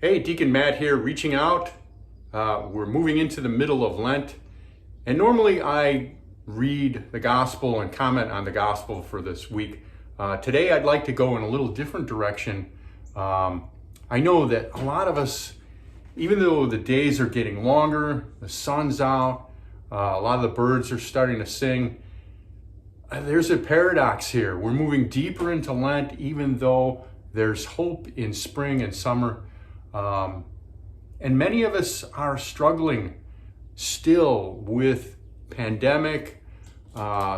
Hey, Deacon Matt here, reaching out. We're moving into the middle of Lent, and normally I read the gospel and comment on the gospel for this week. Today I'd like to go in a little different direction. I know that a lot of us, even though the days are getting longer, the sun's out, a lot of the birds are starting to sing, there's a paradox here. We're moving deeper into Lent, even though there's hope in spring and summer. And many of us are struggling still with pandemic,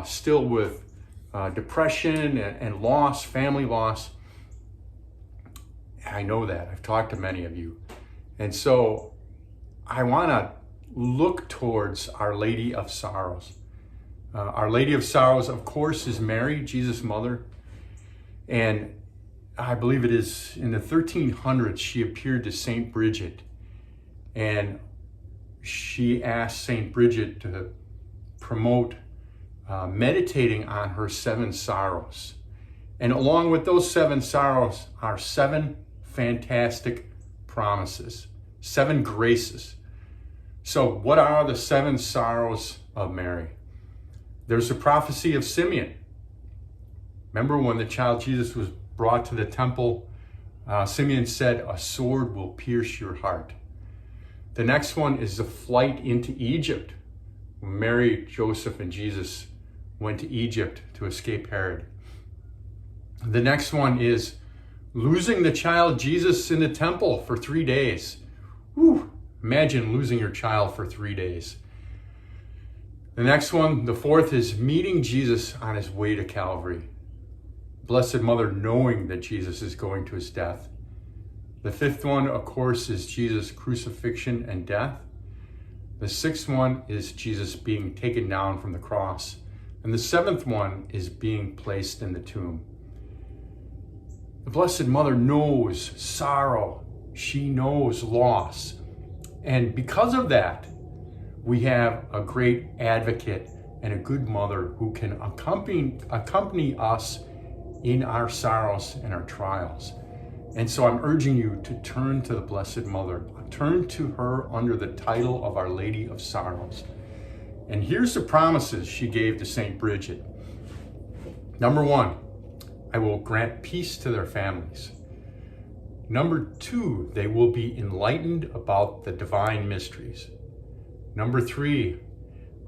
still with depression and loss, family loss. I know that. I've talked to many of you. And so I want to look towards Our Lady of Sorrows. Our Lady of Sorrows, of course, is Mary, Jesus' mother. And I believe it is in the 1300s, she appeared to Saint Bridget, and she asked Saint Bridget to promote meditating on her 7 sorrows. And along with those 7 sorrows are 7 fantastic promises, 7 graces. So what are the 7 sorrows of Mary? There's the prophecy of Simeon. Remember when the child Jesus was brought to the temple, Simeon said, "A sword will pierce your heart." The next one is the flight into Egypt. When Mary, Joseph, and Jesus went to Egypt to escape Herod. The next one is losing the child Jesus in the temple for 3 days. Whew. Imagine losing your child for 3 days. The next one, the fourth, is meeting Jesus on his way to Calvary. Blessed Mother knowing that Jesus is going to his death. The fifth one, of course, is Jesus' crucifixion and death. The sixth one is Jesus being taken down from the cross. And the seventh one is being placed in the tomb. The Blessed Mother knows sorrow. She knows loss. And because of that, we have a great advocate and a good mother who can accompany us in our sorrows and our trials. And so I'm urging you to turn to the Blessed Mother. Turn to her under the title of Our Lady of Sorrows. And here's the promises she gave to Saint Bridget. Number 1, I will grant peace to their families. Number 2, they will be enlightened about the divine mysteries. Number 3,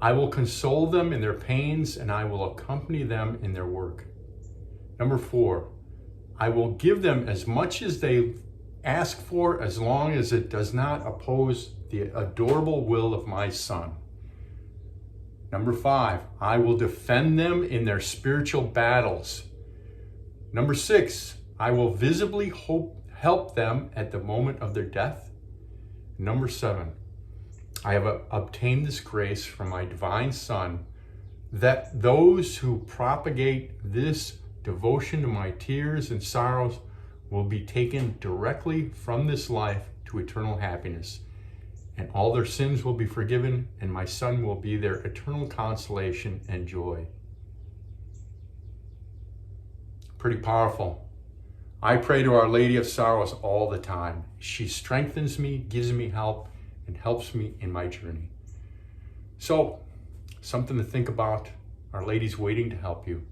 I will console them in their pains and I will accompany them in their work. Number 4, I will give them as much as they ask for as long as it does not oppose the adorable will of my Son. Number 5, I will defend them in their spiritual battles. Number 6, I will visibly help them at the moment of their death. Number 7, I have obtained this grace from my divine Son, that those who propagate this devotion to my tears and sorrows will be taken directly from this life to eternal happiness, and all their sins will be forgiven, and my Son will be their eternal consolation and joy. Pretty powerful. I pray to Our Lady of Sorrows all the time. She strengthens me, gives me help, and helps me in my journey. So, something to think about. Our Lady's waiting to help you.